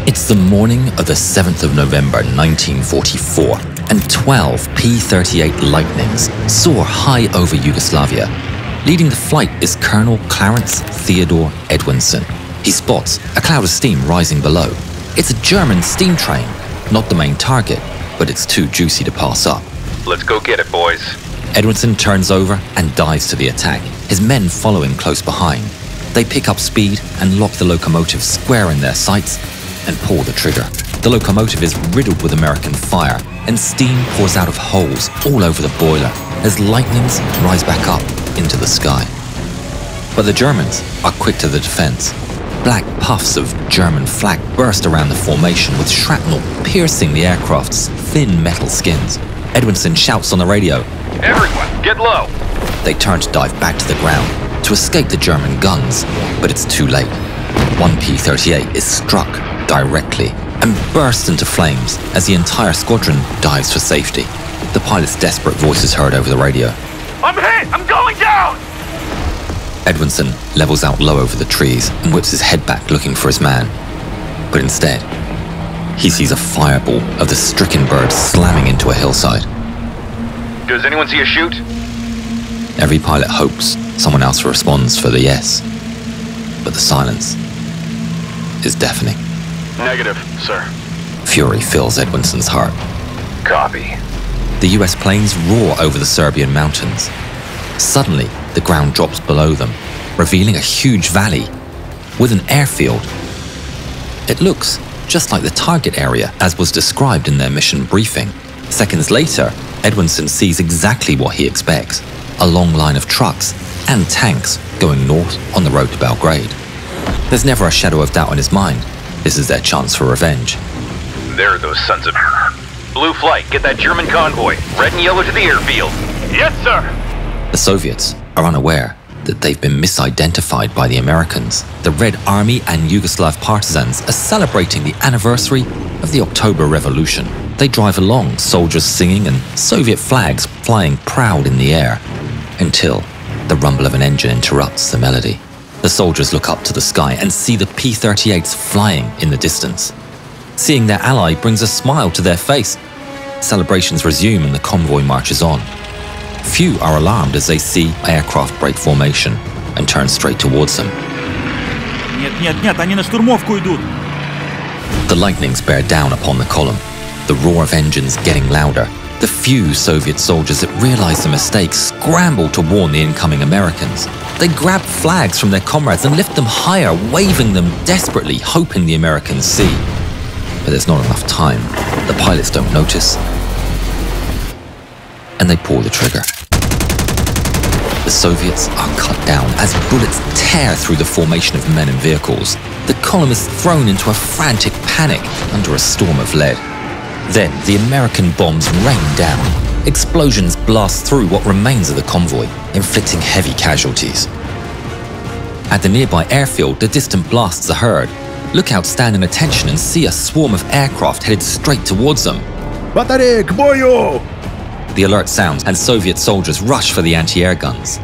It's the morning of the 7th of November 1944, and 12 P38 Lightnings soar high over Yugoslavia. Leading the flight is Colonel Clarence Theodore Edwinson. He spots a cloud of steam rising below. It's a German steam train, not the main target, but it's too juicy to pass up. Let's go get it, boys. Edwinson turns over and dives to the attack, his men following close behind. They pick up speed and lock the locomotive square in their sights and pull the trigger. The locomotive is riddled with American fire, and steam pours out of holes all over the boiler as lightnings rise back up into the sky. But the Germans are quick to the defense. Black puffs of German flak burst around the formation, with shrapnel piercing the aircraft's thin metal skins. Edwinson shouts on the radio, "Everyone, get low!" They turn to dive back to the ground to escape the German guns, but it's too late. One P-38 is struck directly and bursts into flames as the entire squadron dives for safety. The pilot's desperate voice is heard over the radio. "I'm hit! I'm going down!" Edwinson levels out low over the trees and whips his head back looking for his man. But instead, he sees a fireball of the stricken bird slamming into a hillside. Does anyone see a chute? Every pilot hopes someone else responds for the yes, but the silence is deafening. Negative, sir. Fury fills Edwinson's heart. Copy. The US planes roar over the Serbian mountains. Suddenly, the ground drops below them, revealing a huge valley with an airfield. It looks just like the target area as was described in their mission briefing. Seconds later, Edwinson sees exactly what he expects: a long line of trucks and tanks going north on the road to Belgrade. There's never a shadow of doubt in his mind. This is their chance for revenge. There are those sons of... Blue flight, get that German convoy. Red and yellow to the airfield. Yes, sir! The Soviets are unaware that they've been misidentified by the Americans. The Red Army and Yugoslav partisans are celebrating the anniversary of the October Revolution. They drive along, soldiers singing and Soviet flags flying proud in the air, until the rumble of an engine interrupts the melody. The soldiers look up to the sky and see the P-38s flying in the distance. Seeing their ally brings a smile to their face. Celebrations resume and the convoy marches on. Few are alarmed as they see aircraft break formation and turn straight towards them. Нет, они на штурмовку идут. The lightnings bear down upon the column, the roar of engines getting louder. The few Soviet soldiers that realize the mistake scramble to warn the incoming Americans. They grab flags from their comrades and lift them higher, waving them desperately, hoping the Americans see. But there's not enough time. The pilots don't notice, and they pull the trigger. The Soviets are cut down as bullets tear through the formation of men and vehicles. The column is thrown into a frantic panic under a storm of lead. Then the American bombs rain down. Explosions blast through what remains of the convoy, inflicting heavy casualties. At the nearby airfield, the distant blasts are heard. Lookouts stand in attention and see a swarm of aircraft headed straight towards them. Батарея, к бою! The alert sounds and Soviet soldiers rush for the anti-air guns.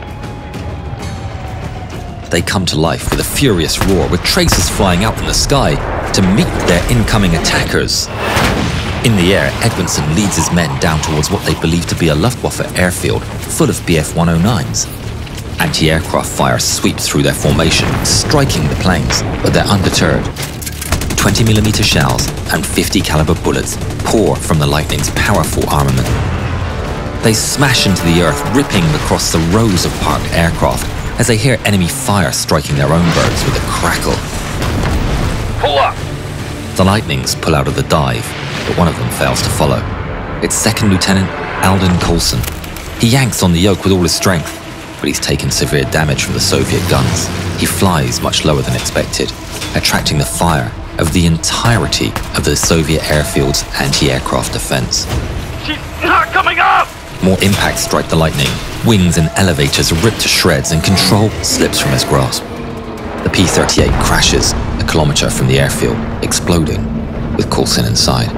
They come to life with a furious roar, with tracers flying out in the sky to meet their incoming attackers. In the air, Edwinson leads his men down towards what they believe to be a Luftwaffe airfield full of Bf-109s. Anti-aircraft fire sweeps through their formation, striking the planes, but they're undeterred. 20mm shells and 50 caliber bullets pour from the Lightning's powerful armament. They smash into the earth, ripping across the rows of parked aircraft as they hear enemy fire striking their own birds with a crackle. Pull up! The Lightnings pull out of the dive, but one of them fails to follow. It's Second Lieutenant Alden Coulson. He yanks on the yoke with all his strength, but he's taken severe damage from the Soviet guns. He flies much lower than expected, attracting the fire of the entirety of the Soviet airfield's anti-aircraft defense. She's not coming up! More impacts strike the Lightning. Wings and elevators rip to shreds and control slips from his grasp. The P-38 crashes a kilometer from the airfield, exploding with Coulson inside.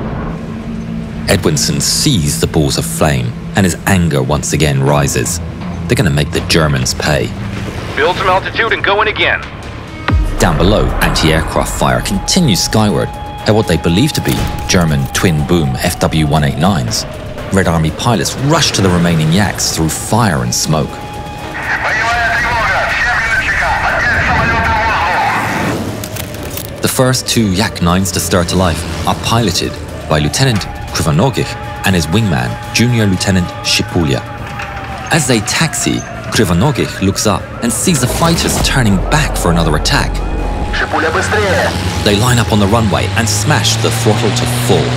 Edwinson sees the balls of flame and his anger once again rises. They're going to make the Germans pay. Build some altitude and go in again. Down below, anti-aircraft fire continues skyward. At what they believe to be German twin-boom FW189s, Red Army pilots rush to the remaining Yaks through fire and smoke. The first two Yak-9s to stir to life are piloted by Lieutenant Krivonogikh and his wingman, Junior Lieutenant Shipulya. As they taxi, Krivonogikh looks up and sees the fighters turning back for another attack. They line up on the runway and smash the throttle to full.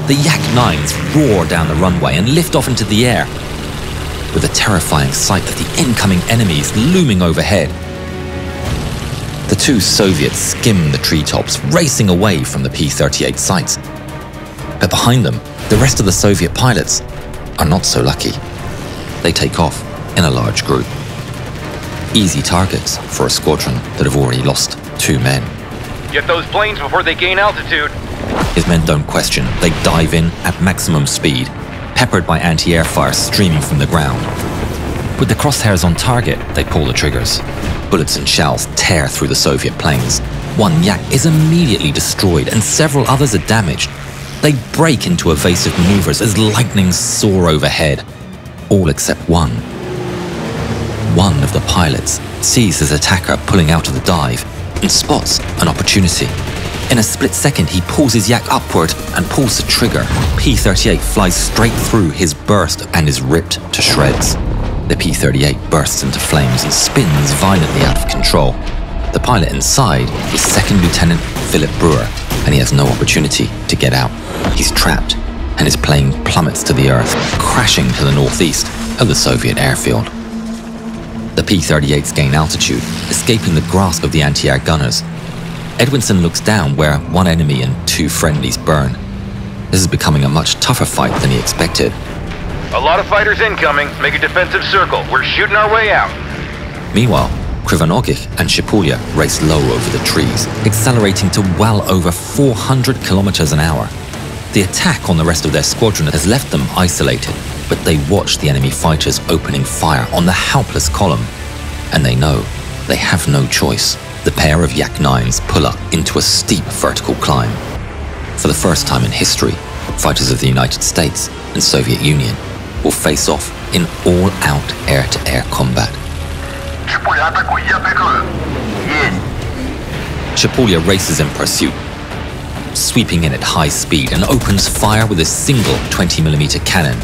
The Yak-9s roar down the runway and lift off into the air, with a terrifying sight of the incoming enemies looming overhead. The two Soviets skim the treetops, racing away from the P-38 sights. But behind them, the rest of the Soviet pilots are not so lucky. They take off in a large group. Easy targets for a squadron that have already lost 2 men. Get those planes before they gain altitude. His men don't question. They dive in at maximum speed, peppered by anti-air fire streaming from the ground. With the crosshairs on target, they pull the triggers. Bullets and shells tear through the Soviet planes. One Yak is immediately destroyed and several others are damaged. They break into evasive maneuvers as lightnings soar overhead, all except one. One of the pilots sees his attacker pulling out of the dive and spots an opportunity. In a split second, he pulls his Yak upward and pulls the trigger. P-38 flies straight through his burst and is ripped to shreds. The P-38 bursts into flames and spins violently out of control. The pilot inside is Second Lieutenant Philip Brewer, and he has no opportunity to get out. He's trapped, and his plane plummets to the earth, crashing to the northeast of the Soviet airfield. The P-38s gain altitude, escaping the grasp of the anti-air gunners. Edwinson looks down where one enemy and 2 friendlies burn. This is becoming a much tougher fight than he expected. A lot of fighters incoming. Make a defensive circle. We're shooting our way out. Meanwhile, Krivonogikh and Shipulya race low over the trees, accelerating to well over 400 kilometers an hour. The attack on the rest of their squadron has left them isolated, but they watch the enemy fighters opening fire on the helpless column, and they know they have no choice. The pair of Yak-9s pull up into a steep vertical climb. For the first time in history, fighters of the United States and Soviet Union will face off in all-out air-to-air combat. Shipulya races in pursuit, sweeping in at high speed and opens fire with a single 20mm cannon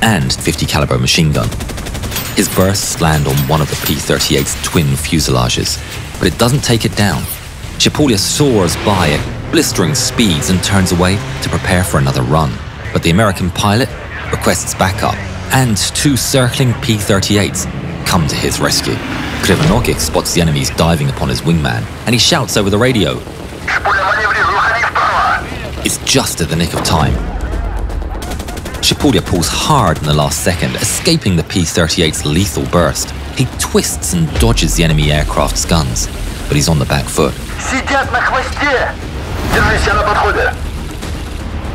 and 50 caliber machine gun. His bursts land on one of the P-38's twin fuselages, but it doesn't take it down. Shipulya soars by at blistering speeds and turns away to prepare for another run. But the American pilot requests backup, and 2 circling P-38s come to his rescue. Krivonogikh spots the enemies diving upon his wingman, and he shouts over the radio. It's just at the nick of time. Shipulya pulls hard in the last second, escaping the P-38's lethal burst. He twists and dodges the enemy aircraft's guns, but he's on the back foot.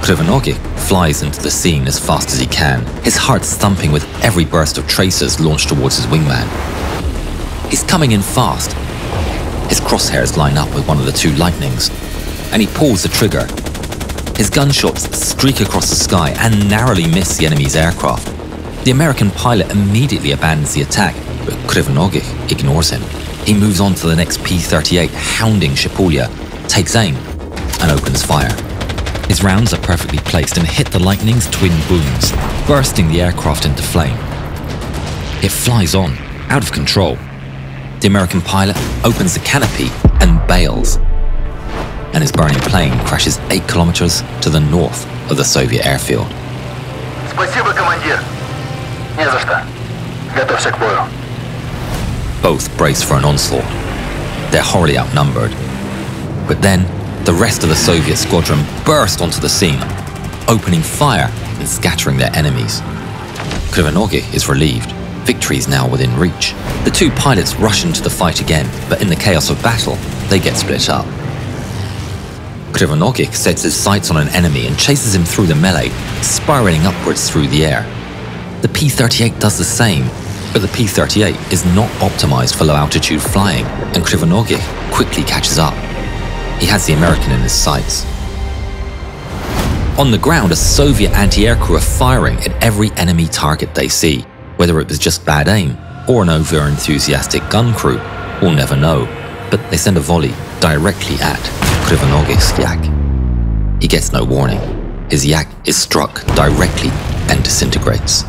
Krivonogikh flies into the scene as fast as he can, his heart thumping with every burst of tracers launched towards his wingman. He's coming in fast. His crosshairs line up with one of the 2 Lightnings, and he pulls the trigger. His gunshots streak across the sky and narrowly miss the enemy's aircraft. The American pilot immediately abandons the attack, but Krivonogikh ignores him. He moves on to the next P-38, hounding Shipulya, takes aim, and opens fire. His rounds are perfectly placed and hit the Lightning's twin booms, bursting the aircraft into flame. It flies on, out of control. The American pilot opens the canopy and bails, and his burning plane crashes 8 kilometers to the north of the Soviet airfield. Both brace for an onslaught. They're horribly outnumbered. But then, the rest of the Soviet squadron burst onto the scene, opening fire and scattering their enemies. Krivonogikh is relieved. Victory is now within reach. The 2 pilots rush into the fight again, but in the chaos of battle, they get split up. Krivonogikh sets his sights on an enemy and chases him through the melee, spiraling upwards through the air. The P-38 does the same, but the P-38 is not optimized for low-altitude flying, and Krivonogikh quickly catches up. He has the American in his sights. On the ground, a Soviet anti-air crew are firing at every enemy target they see. Whether it was just bad aim or an over-enthusiastic gun crew, we'll never know. But they send a volley directly at Krivonogikh's yak. He gets no warning. His yak is struck directly and disintegrates.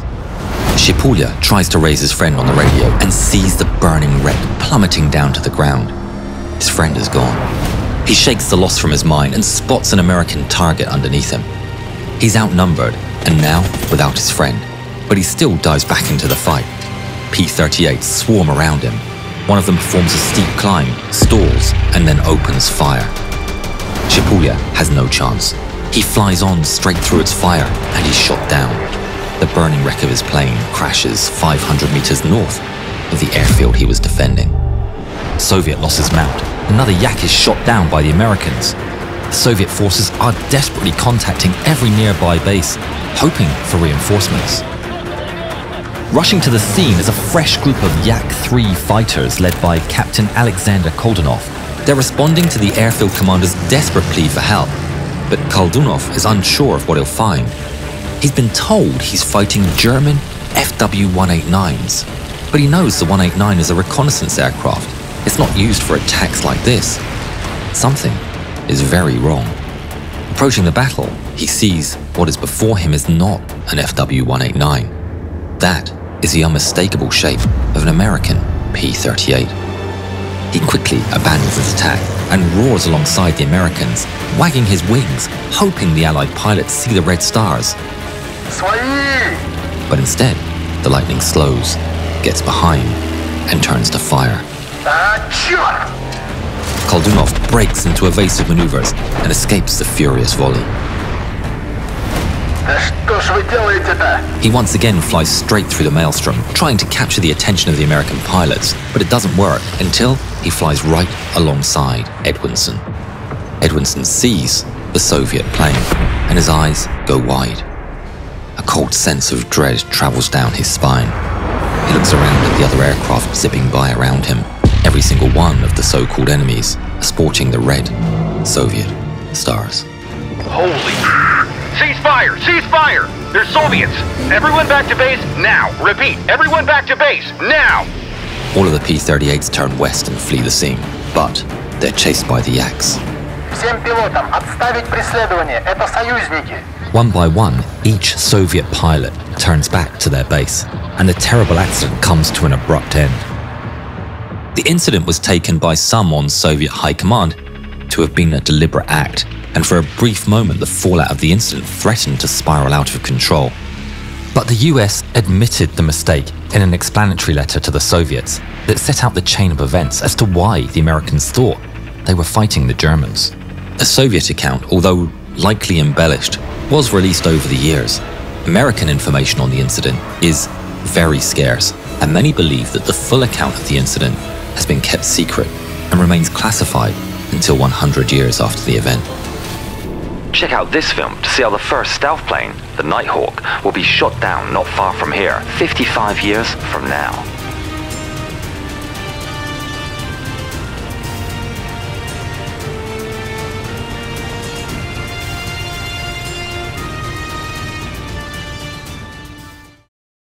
Shipulya tries to raise his friend on the radio and sees the burning wreck plummeting down to the ground. His friend is gone. He shakes the loss from his mind and spots an American target underneath him. He's outnumbered and now without his friend, but he still dives back into the fight. P38 swarm around him. One of them performs a steep climb, stalls, and then opens fire. Shipulya has no chance. He flies on straight through its fire and he's shot down. The burning wreck of his plane crashes 500 meters north of the airfield he was defending. Soviet losses mount. Another yak is shot down by the Americans. The Soviet forces are desperately contacting every nearby base, hoping for reinforcements. Rushing to the scene is a fresh group of Yak-3 fighters led by Captain Alexander Koldunov. They're responding to the airfield commander's desperate plea for help, but Koldunov is unsure of what he'll find. He's been told he's fighting German FW-189s, but he knows the 189 is a reconnaissance aircraft. It's not used for attacks like this. Something is very wrong. Approaching the battle, he sees what is before him is not an FW-189. That is the unmistakable shape of an American P-38. He quickly abandons his attack and roars alongside the Americans, wagging his wings, hoping the Allied pilots see the red stars. But instead, the Lightning slows, gets behind, and turns to fire. Koldunov breaks into evasive maneuvers and escapes the furious volley. He once again flies straight through the maelstrom, trying to capture the attention of the American pilots, but it doesn't work until he flies right alongside Edwinson. Edwinson sees the Soviet plane, and his eyes go wide. A cold sense of dread travels down his spine. He looks around at the other aircraft zipping by around him. Every single one of the so-called enemies are sporting the red Soviet stars. Holy... Ceasefire! Ceasefire! They're Soviets! Everyone back to base, now! Repeat, everyone back to base, now! All of the P-38s turn west and flee the scene, but they're chased by the Yaks. One by one, each Soviet pilot turns back to their base, and the terrible accident comes to an abrupt end. The incident was taken by some on Soviet high command to have been a deliberate act, and for a brief moment the fallout of the incident threatened to spiral out of control. But the US admitted the mistake in an explanatory letter to the Soviets that set out the chain of events as to why the Americans thought they were fighting the Germans. A Soviet account, although likely embellished, was released over the years. American information on the incident is very scarce, and many believe that the full account of the incident has been kept secret and remains classified until 100 years after the event. Check out this film to see how the first stealth plane, the Nighthawk, will be shot down not far from here, 55 years from now.